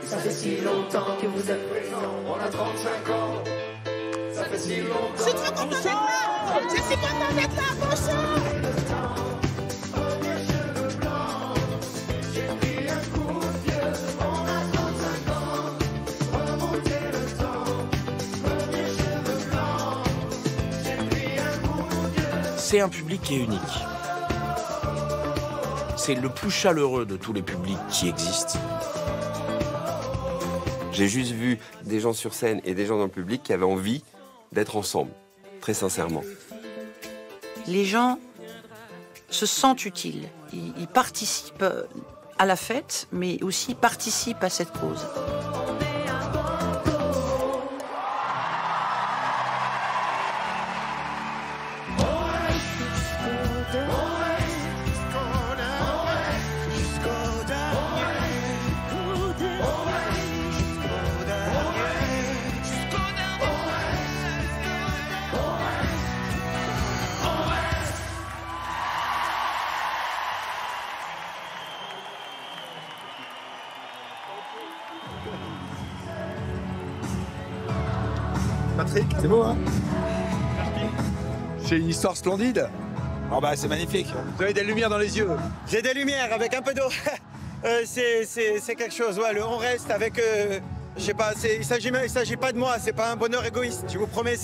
ça fait si longtemps que vous êtes présents. On a 35 ans, ça fait si longtemps. Je suis trop contente d'être là. Je suis contente d'être là, bonjour. C'est un public qui est unique. C'est le plus chaleureux de tous les publics qui existent. J'ai juste vu des gens sur scène et des gens dans le public qui avaient envie d'être ensemble, très sincèrement. Les gens se sentent utiles. Ils participent à la fête, mais aussi participent à cette cause. Patrick, c'est beau, hein? C'est une histoire splendide. Oh bah c'est magnifique. Vous avez des lumières dans les yeux. J'ai des lumières avec un peu d'eau. C'est quelque chose. Ouais, on reste avec. Je sais pas. Il s'agit pas de moi. C'est pas un bonheur égoïste. Je vous promets.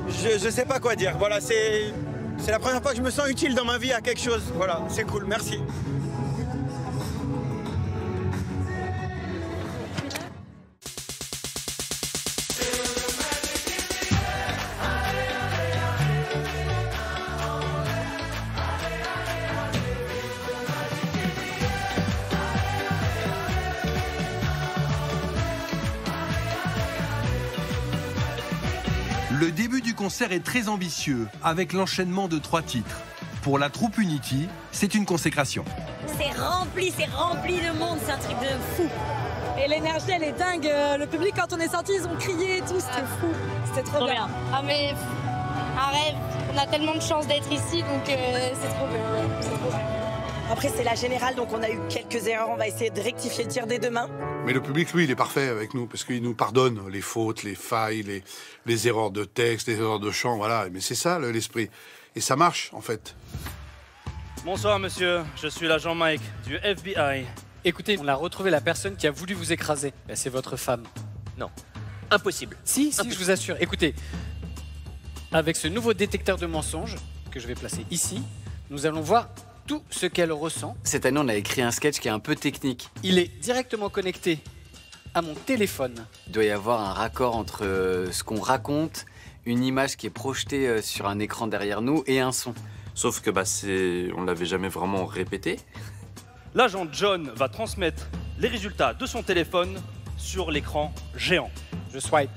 Je sais pas quoi dire. Voilà. C'est la première fois que je me sens utile dans ma vie à quelque chose. Voilà. C'est cool. Merci. Le début du concert est très ambitieux, avec l'enchaînement de 3 titres. Pour la troupe Unity, c'est une consécration. C'est rempli de monde, c'est un truc de fou. Et l'énergie, elle est dingue. Le public, quand on est sorti, ils ont crié et tout, c'était fou. C'était trop bien. Ah mais un rêve, on a tellement de chance d'être ici, donc c'est trop bien. C'est trop bien. Après, c'est la générale, donc on a eu quelques erreurs. On va essayer de rectifier le tir dès demain. Mais le public, lui, il est parfait avec nous, parce qu'il nous pardonne les fautes, les failles, les erreurs de texte, les erreurs de chant, voilà. Mais c'est ça, l'esprit. Et ça marche, en fait. Bonsoir, monsieur. Je suis l'agent Mike, du FBI. Écoutez, on a retrouvé la personne qui a voulu vous écraser. C'est votre femme. Non. Impossible. Si, je vous assure. Écoutez, avec ce nouveau détecteur de mensonges que je vais placer ici, nous allons voir tout ce qu'elle ressent. Cette année, on a écrit un sketch qui est un peu technique. Il est directement connecté à mon téléphone. Il doit y avoir un raccord entre ce qu'on raconte, une image qui est projetée sur un écran derrière nous et un son. Sauf que on l'avait jamais vraiment répété. L'agent John va transmettre les résultats de son téléphone sur l'écran géant. Je swipe.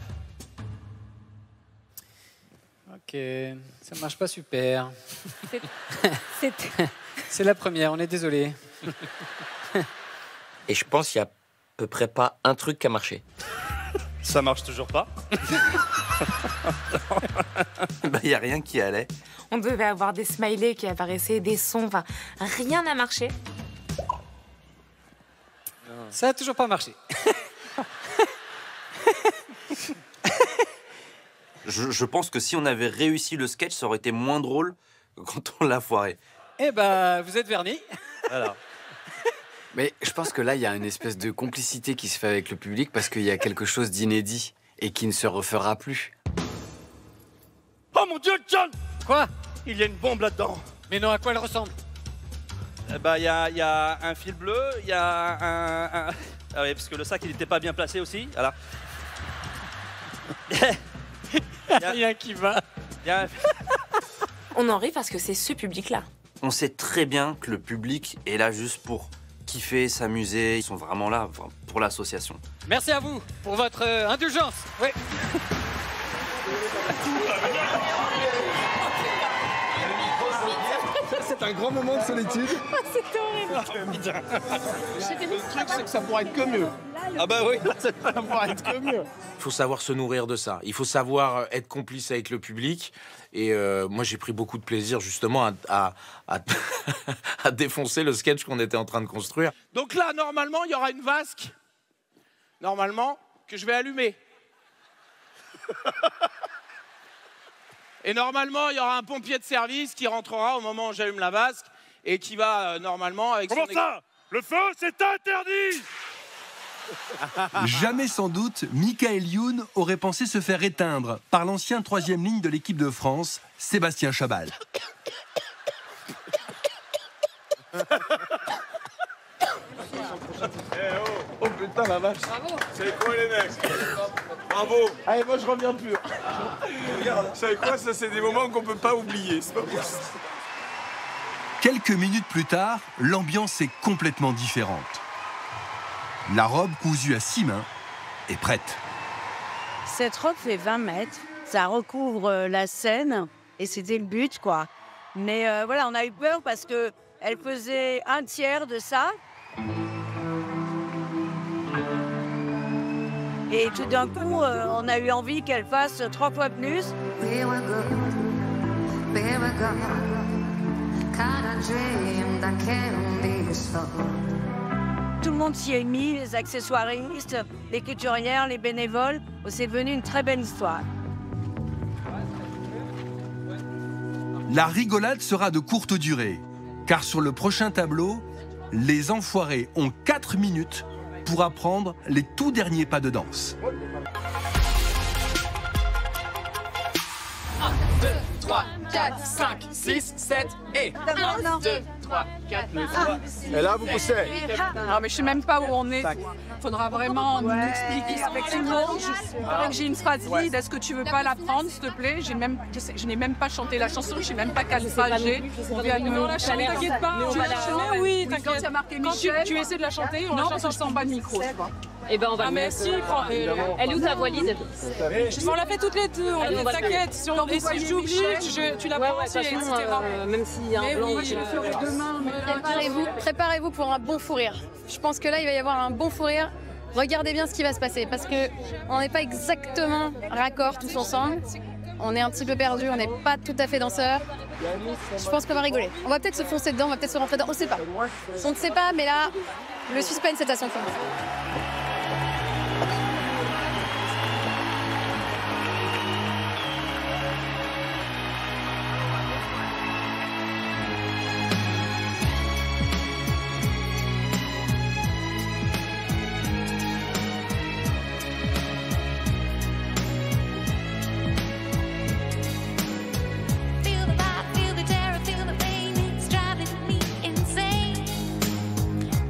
Ok, ça marche pas super. C'est la première, on est désolé. Et je pense qu'il y a à peu près pas un truc qui a marché. Ça marche toujours pas. Il n'y a rien qui allait. On devait avoir des smileys qui apparaissaient, des sons, enfin, rien n'a marché. Ça a toujours pas marché. Je pense que si on avait réussi le sketch, ça aurait été moins drôle que quand on l'a foiré. Eh ben, vous êtes vernis. Voilà. Mais je pense que là, il y a une espèce de complicité qui se fait avec le public parce qu'il y a quelque chose d'inédit et qui ne se refera plus. Oh mon Dieu, John! Quoi? Il y a une bombe là-dedans. Mais non, à quoi elle ressemble? Il y a un fil bleu, il y a un... Ah oui, parce que le sac, il n'était pas bien placé aussi. Voilà. Il y a rien qui va. On en rit parce que c'est ce public-là. On sait très bien que le public est là juste pour kiffer, s'amuser. Ils sont vraiment là pour l'association. Merci à vous pour votre indulgence. Oui. C'est un grand moment de solitude. C'était horrible. Le truc, c'est que ça pourrait être que mieux. Ah bah oui, ça pourrait être que mieux. Il faut savoir se nourrir de ça. Il faut savoir être complice avec le public. Et moi, j'ai pris beaucoup de plaisir justement à défoncer le sketch qu'on était en train de construire. Donc là, normalement, il y aura une vasque. Normalement, que je vais allumer. Et normalement, il y aura un pompier de service qui rentrera au moment où j'allume la vasque et qui va normalement avec Comment ça? Le feu, c'est interdit! Jamais sans doute, Michael Youn aurait pensé se faire éteindre par l'ancien 3e ligne de l'équipe de France, Sébastien Chabal. Oh putain la vache. Bravo. C'est quoi les mecs? Bravo. Allez, moi je reviens plus. Regarde, vous savez quoi? Ça, c'est des moments qu'on peut pas oublier. C'est pas possible. Quelques minutes plus tard, l'ambiance est complètement différente. La robe cousue à 6 mains est prête. Cette robe fait 20 mètres, ça recouvre la scène et c'était le but, quoi. Mais voilà, on a eu peur parce qu'elle faisait 1/3 de ça. Et tout d'un coup, on a eu envie qu'elle fasse 3 fois plus. Tout le monde s'y est mis, les accessoiristes, les couturières, les bénévoles. C'est devenu une très belle histoire. La rigolade sera de courte durée, car sur le prochain tableau, les enfoirés ont 4 minutes pour apprendre les tout derniers pas de danse. 1, 2, 3, 4, 5, 6, 7 et 1, 2, 3, 4, 5. Et là, vous poussez. Non, mais je sais même pas où on est. Faudra vraiment nous expliquer avec tout le monde. Il paraît que j'ai une phrase vide. Est-ce que tu veux pas la prendre, s'il te plaît? Je n'ai même pas chanté la chanson. Je sais même pas quelle phrase j'ai. On la chanter, t'inquiète pas. Mais oui, t'inquiète. Quand il y a marqué Michel, tu essaies de la chanter. On la chante ensemble en bas de micro. Eh ben on va. Ah mais si, elle est où ta valise? On l'a fait toutes les deux. T'inquiète. Si j'oublie, tu la prends aussi, etc. Même s'il y a un blanc, je le ferai demain. Préparez-vous pour un bon fou rire. Je pense que là, il va y avoir un bon fou rire. Regardez bien ce qui va se passer parce qu'on n'est pas exactement raccord tous ensemble. On est un petit peu perdus, on n'est pas tout à fait danseurs. Je pense qu'on va rigoler. On va peut-être se foncer dedans, on va peut-être se rentrer dedans, on ne sait pas. On ne sait pas, mais là, le suspense est à son fond.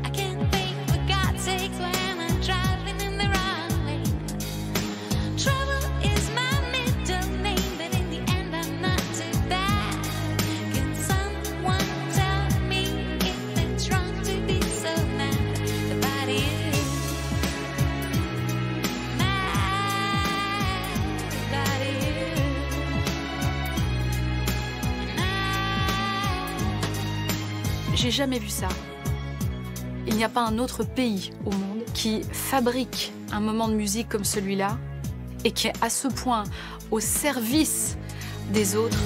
I can't think for God's sake when I'm driving in the wrong J'ai jamais vu ça. Il n'y a pas un autre pays au monde qui fabrique un moment de musique comme celui-là et qui est à ce point au service des autres.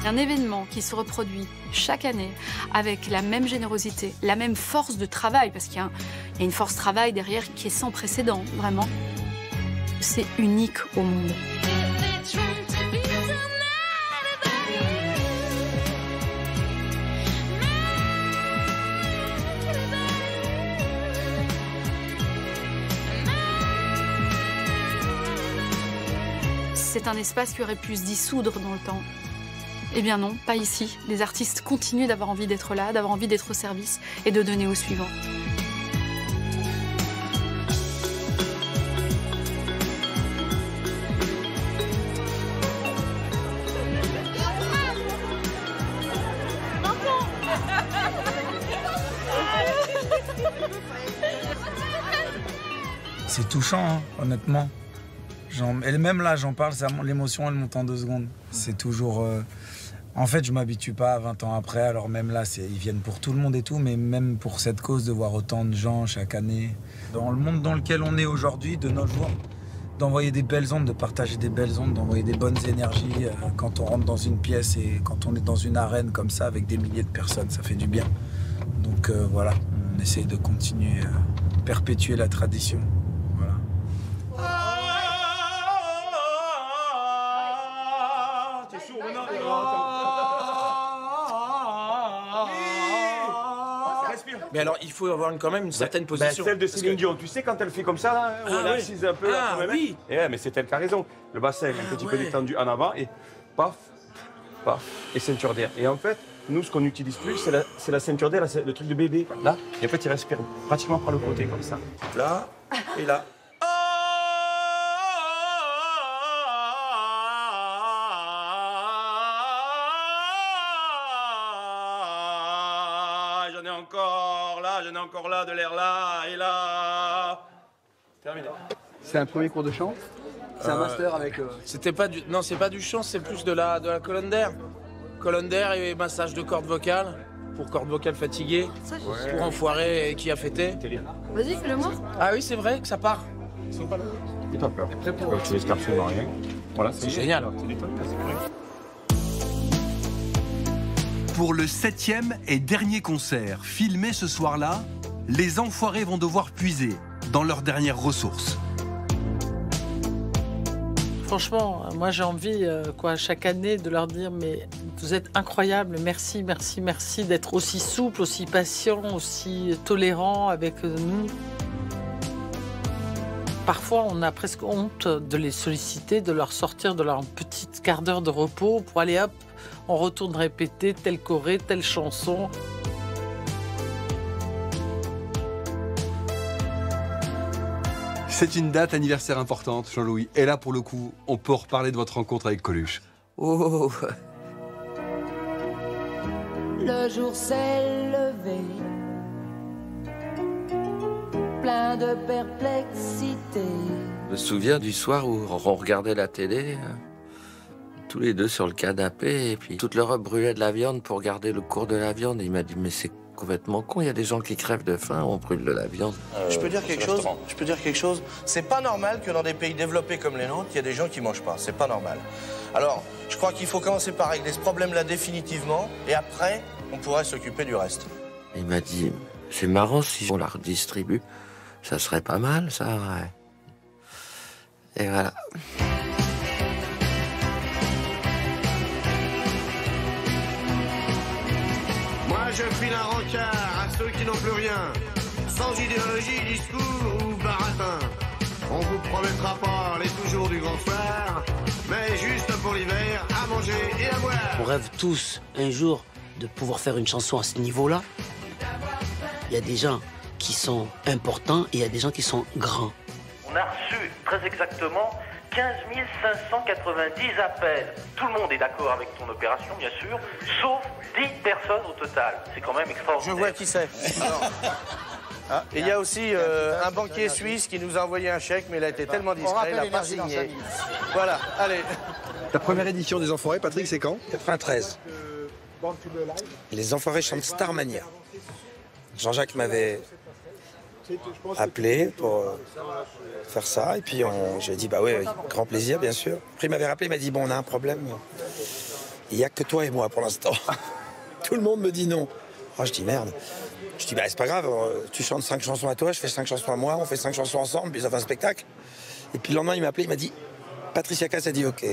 Un événement qui se reproduit chaque année avec la même générosité, la même force de travail, parce qu'il y a une force de travail derrière qui est sans précédent, vraiment. C'est unique au monde. C'est un espace qui aurait pu se dissoudre dans le temps. Eh bien non, pas ici. Les artistes continuent d'avoir envie d'être là, d'avoir envie d'être au service et de donner au suivant. C'est touchant, hein, honnêtement. Et même là, j'en parle, l'émotion, elle monte en 2 secondes. C'est toujours... En fait, je m'habitue pas à 20 ans après, alors même là, ils viennent pour tout le monde et tout, mais même pour cette cause de voir autant de gens chaque année. Dans le monde dans lequel on est aujourd'hui, de nos jours, d'envoyer des belles ondes, de partager des belles ondes, d'envoyer des bonnes énergies quand on rentre dans une pièce et quand on est dans une arène comme ça avec des milliers de personnes, ça fait du bien. Donc voilà, on essaye de continuer à perpétuer la tradition. Mais alors, il faut avoir quand même une certaine position. Celle de Céline Dion, tu sais quand elle fait comme ça, là, où elle assise un peu, là, quand même. Oui. Et ouais, mais c'est elle qui a raison. Le bassin est un petit peu détendu en avant et paf, paf, et ceinture d'air. Et en fait, nous, ce qu'on n'utilise plus, c'est la ceinture d'air, le truc de bébé, là. Et en fait, il respire pratiquement par le côté, comme ça. Là et là. J'en ai encore là, de l'air là et là. Terminé. C'est un premier cours de chant. C'est un master avec... C'était pas du... Non, c'est pas du chant, c'est plus de la colonne d'air. Colonne d'air et massage de cordes vocales. Pour cordes vocales fatiguées. Pour enfoiré qui a fêté. Vas-y, fais-le-moi. Ah oui, c'est vrai que ça part. Ils sont pas là. Et toi, peur. Tu risques absolument rien. Voilà, c'est génial. Pour le 7e et dernier concert, filmé ce soir-là, les Enfoirés vont devoir puiser dans leurs dernières ressources. Franchement, moi j'ai envie, chaque année, de leur dire mais vous êtes incroyables, merci, merci, merci d'être aussi souple, aussi patient, aussi tolérant avec nous. Parfois, on a presque honte de les solliciter, de leur sortir de leur petite quart d'heure de repos pour aller hop, on retourne répéter tel choré, telle chanson. C'est une date anniversaire importante, Jean-Louis. Et là, pour le coup, on peut reparler de votre rencontre avec Coluche. Oh. Le jour s'est levé, plein de perplexité. Je me souviens du soir où on regardait la télé, tous les deux sur le canapé, et puis toute l'Europe brûlait de la viande pour garder le cours de la viande. Et il m'a dit, mais c'est complètement con, il y a des gens qui crèvent de faim, on brûle de la viande. Je peux dire quelque chose. C'est pas normal que dans des pays développés comme les nôtres, il y a des gens qui mangent pas. C'est pas normal. Alors, je crois qu'il faut commencer par régler ce problème-là définitivement, et après, on pourrait s'occuper du reste. Il m'a dit, c'est marrant si on la redistribue, ça serait pas mal, ça, ouais. Et voilà. Moi, je file un rencard à ceux qui n'ont plus rien, sans idéologie, discours ou baratin. On vous promettra pas les toujours du grand soir, mais juste pour l'hiver, à manger et à boire. On rêve tous, un jour, de pouvoir faire une chanson à ce niveau-là. Il y a des gens qui sont importants et il y a des gens qui sont grands. On a reçu très exactement 15 590 appels. Tout le monde est d'accord avec ton opération, bien sûr, sauf 10 personnes au total. C'est quand même extraordinaire. Je vois qui c'est. Ah, et il y a aussi un banquier suisse qui nous a envoyé un chèque, mais il a été tellement discret, il n'a pas signé. Voilà, allez. Ta première édition des Enfoirés, Patrick, c'est quand? 93. Les Enfoirés chantent Starmania. Jean-Jacques m'avait appelé pour faire ça, et puis j'ai dit bah oui, avec grand plaisir, bien sûr. Après il m'avait rappelé, il m'a dit bon, on a un problème, il n'y a que toi et moi pour l'instant. Tout le monde me dit non. Oh, je dis merde. Je dis bah c'est pas grave, tu chantes 5 chansons à toi, je fais 5 chansons à moi, on fait 5 chansons ensemble, puis ça fait un spectacle. Et puis le lendemain il m'a appelé, il m'a dit Patricia Cass a dit ok.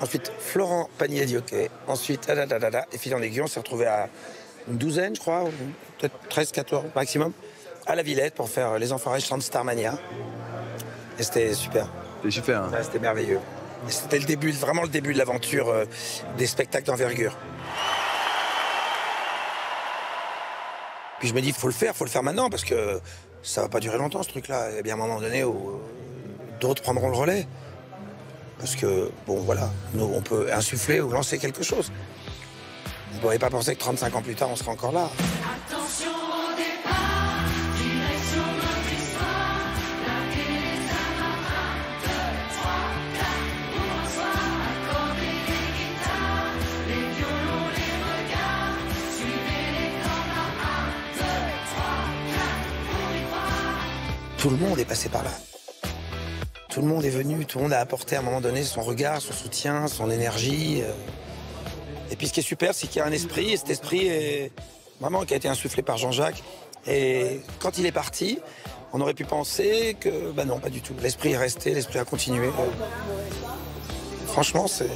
Ensuite Florent Pagny a dit ok. Ensuite et fil en aiguille, on s'est retrouvé à une douzaine, je crois, peut-être 13, 14 maximum, à la Villette pour faire Les Enfoirés chantent Starmania. Et c'était super. C'était super, hein. Ouais, c'était merveilleux. Et c'était le début, vraiment le début de l'aventure des spectacles d'envergure. Puis je me dis, faut le faire maintenant, parce que ça va pas durer longtemps ce truc-là. Il y a bien un moment donné où d'autres prendront le relais. Parce que, bon voilà, nous, on peut insuffler ou lancer quelque chose. Vous ne pourriez pas penser que 35 ans plus tard, on sera encore là. Attention au départ, direction notre histoire, larguer les amarres, 1, 2, 3, 4, bonsoir, accorder les guitares, les violons, les regards, suivez les cordes à 1, 2, 3, 4, pour y croire. Tout le monde est passé par là. Tout le monde est venu, tout le monde a apporté à un moment donné son regard, son soutien, son énergie. Et puis ce qui est super, c'est qu'il y a un esprit, et cet esprit est vraiment qui a été insufflé par Jean-Jacques. Et quand il est parti, on aurait pu penser que, bah non, pas du tout. L'esprit est resté, l'esprit a continué. Franchement, c'est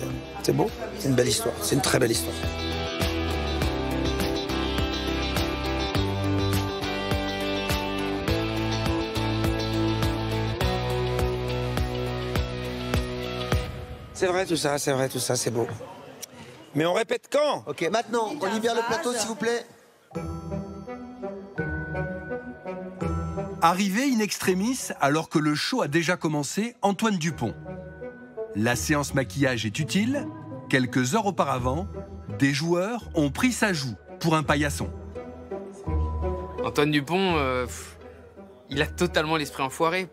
beau, c'est une belle histoire, c'est une très belle histoire. C'est vrai tout ça, c'est beau. Mais on répète quand? Ok, maintenant, on libère le plateau, s'il vous plaît. Arrivé in extremis, alors que le show a déjà commencé, Antoine Dupont. La séance maquillage est utile. Quelques heures auparavant, des joueurs ont pris sa joue pour un paillasson. Antoine Dupont, il a totalement l'esprit enfoiré.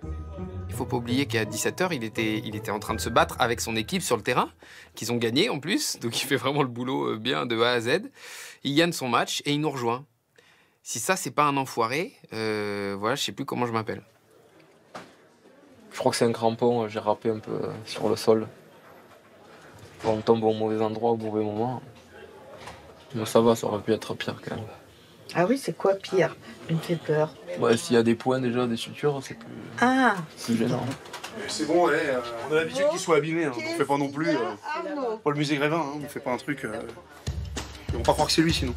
Il faut pas oublier qu'à 17h, il était en train de se battre avec son équipe sur le terrain, qu'ils ont gagné en plus, donc il fait vraiment le boulot bien de A à Z. Il gagne son match et il nous rejoint. Si ça, c'est pas un enfoiré, voilà, je sais plus comment je m'appelle. Je crois que c'est un crampon, j'ai râpé un peu sur le sol. On tombe au mauvais endroit, au mauvais moment. Mais ça va, ça aurait pu être pire quand même. Ah oui, c'est quoi pire? Il me fait peur. Ouais, s'il y a des points déjà, des sutures, c'est plus gênant. C'est bon, ouais, on a l'habitude qu'il soit abîmé, hein. On fait pas non plus pour le musée Grévin, hein. On fait pas un truc. Ils vont pas croire que c'est lui sinon.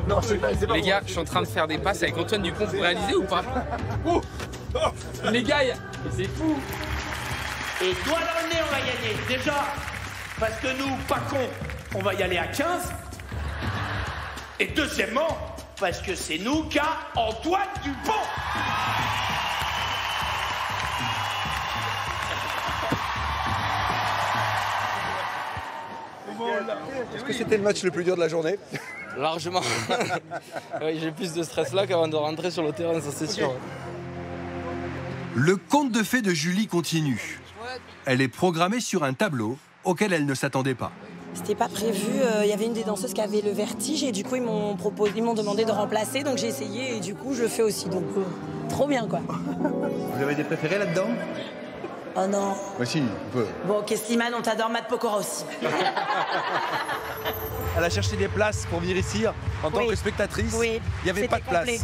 Non, les gars, je suis en train de faire des passes avec Antoine Dupont, vous réalisez ou pas? Les gars, c'est fou. Et toi dans le nez, on va gagner. Déjà, parce que nous, pas cons, on va y aller à 15. Et deuxièmement, parce que c'est nous qu'a Antoine Dupont. Est-ce que c'était le match le plus dur de la journée? Largement. Ouais, j'ai plus de stress là qu'avant de rentrer sur le terrain, ça c'est sûr. Le conte de fées de Julie continue. Elle est programmée sur un tableau auquel elle ne s'attendait pas. C'était pas prévu, il y avait une des danseuses qui avait le vertige et du coup ils m'ont demandé de remplacer, donc j'ai essayé et du coup je le fais aussi, donc trop bien quoi. Vous avez des préférés là-dedans? Oh non. Bah si, un peu. Bon ok Slimane, on t'adore, Matt Pokora aussi. Elle a cherché des places pour venir ici en tant que spectatrice. Oui. Il n'y avait pas de place. Complet.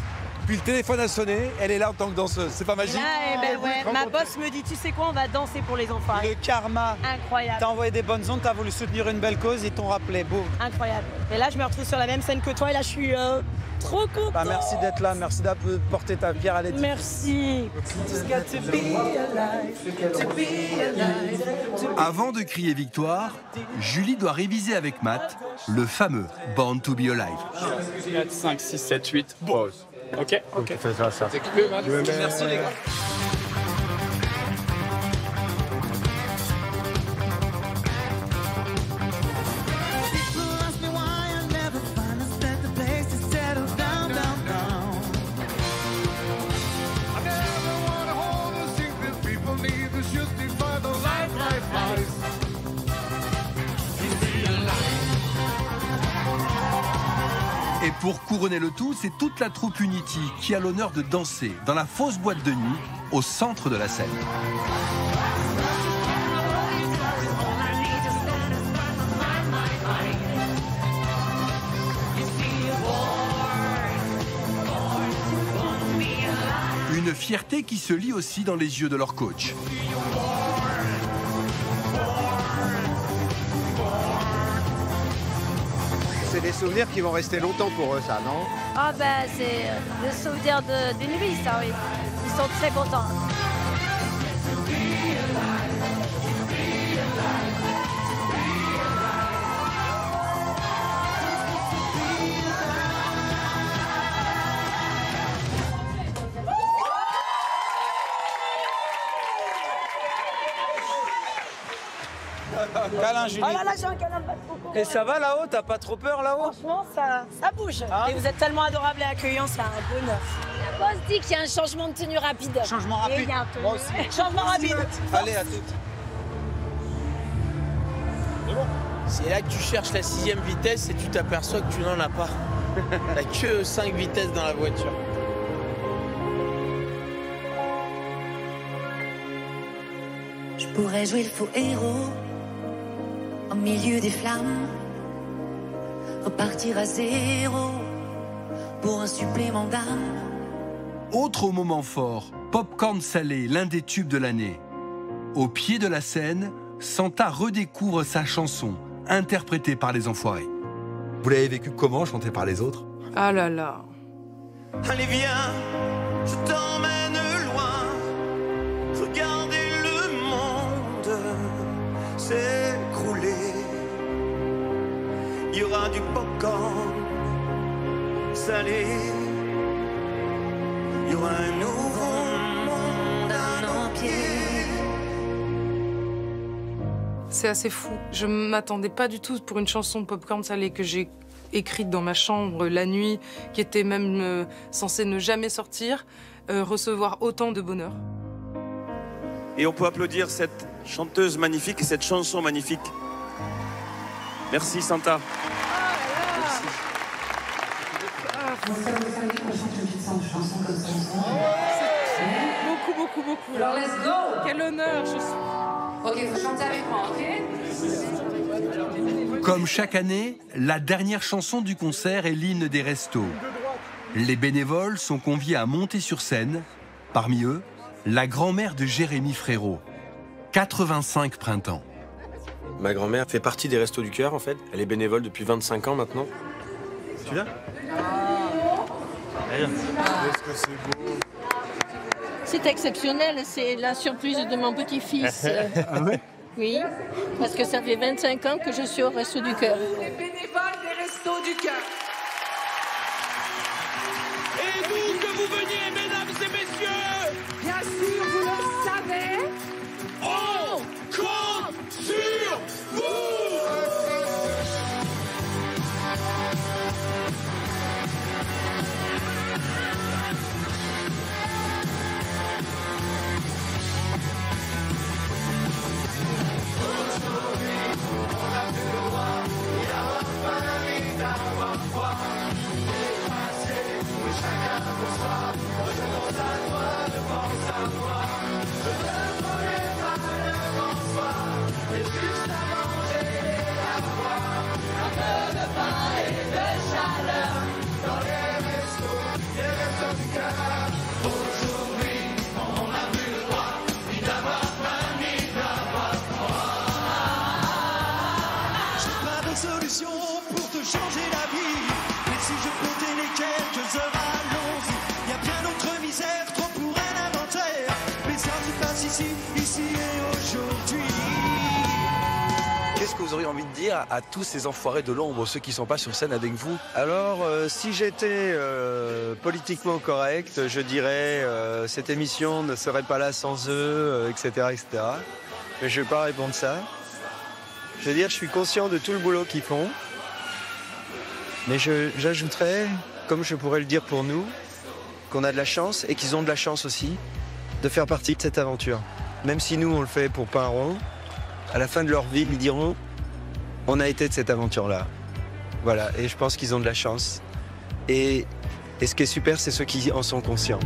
Puis le téléphone a sonné, elle est là en tant que danseuse. C'est pas magique? Ah, ben ouais. Ma boss me dit, tu sais quoi, on va danser pour les enfants. Le karma. Incroyable. T'as envoyé des bonnes ondes, t'as voulu soutenir une belle cause, ils t'ont rappelé. Boum. Incroyable. Et là, je me retrouve sur la même scène que toi et là, je suis trop contente. Bah, merci d'être là, merci d'apporter ta pierre à l'édifice. Merci. Avant de crier victoire, Julie doit réviser avec Matt le fameux Born to be Alive. 4, 5, 6, 7, 8, pause. Ok. Fais ça. T'es occupé, Matt? Merci les gars. Et pour couronner le tout, c'est toute la troupe Unity qui a l'honneur de danser dans la fausse boîte de nuit au centre de la scène. Une fierté qui se lit aussi dans les yeux de leur coach. C'est des souvenirs qui vont rester longtemps pour eux, ça, non? Ah ben c'est le souvenir d'une vie, ça oui. Ils sont très contents. Câlin, Julie. Oh là là, j'ai un câlin pas trop. Et ça va là-haut? T'as pas trop peur là-haut? Franchement, ça bouge. Ah. Et vous êtes tellement adorable et accueillant, c'est un bonheur. Moi, je dis qu'il y a un changement de tenue rapide. Changement rapide. Et il y a un peu- Moi aussi. Changement rapide. Allez, à toutes. C'est là que tu cherches la 6e vitesse et tu t'aperçois que tu n'en as pas. T'as que 5 vitesses dans la voiture. Je pourrais jouer le faux héros au milieu des flammes, repartir à zéro pour un supplément d'âme. Autre moment fort, Popcorn Salé, l'un des tubes de l'année. Au pied de la scène, Santa redécouvre sa chanson, interprétée par les Enfoirés. Vous l'avez vécu comment, chanté par les autres? Ah là là. Allez viens, je t'emmène loin. Regardez le monde s'écrouler. Il y aura du popcorn salé. Il y aura un nouveau monde à nos pieds. C'est assez fou. Je m'attendais pas du tout pour une chanson de Popcorn Salé que j'ai écrite dans ma chambre la nuit, qui était même censée ne jamais sortir, recevoir autant de bonheur. Et on peut applaudir cette chanteuse magnifique et cette chanson magnifique. Merci Santa. Beaucoup. Alors, let's go! Quel honneur, je suis. Ok, vous chantez avec moi, ok? Comme chaque année, la dernière chanson du concert est l'hymne des restos. Les bénévoles sont conviés à monter sur scène. Parmi eux, la grand-mère de Jérémy Frérot. 85 printemps. Ma grand-mère fait partie des Restos du Cœur, en fait. Elle est bénévole depuis 25 ans maintenant. Tu viens? Qu'est-ce que c'est beau. C'est exceptionnel, c'est la surprise de mon petit-fils. Ah ouais? Oui, parce que ça fait 25 ans que je suis au Resto du Cœur. Les bénévoles des Restos du Cœur. Et vous, que vous veniez, mesdames et messieurs, Bien sûr, vous le savez. on compte sur vous. J'ai pas de solution pour te changer la vie. Mais si je comptais les quelques heures, allons-y. Y a bien d'autres misères, trop pour un inventaire. Mais ça se passe ici et aujourd'hui. Qu'est-ce que vous auriez envie de dire à tous ces enfoirés de l'ombre, ceux qui sont pas sur scène avec vous? Alors, si j'étais politiquement correct, je dirais cette émission ne serait pas là sans eux, etc., etc. Mais je vais pas répondre ça. Je veux dire, je suis conscient de tout le boulot qu'ils font. Mais j'ajouterais, comme je pourrais le dire pour nous, qu'on a de la chance et qu'ils ont de la chance aussi de faire partie de cette aventure. Même si nous, on le fait pour pas un rond, à la fin de leur vie, ils diront on a été de cette aventure-là. Voilà, et je pense qu'ils ont de la chance. Et ce qui est super, c'est ceux qui en sont conscients.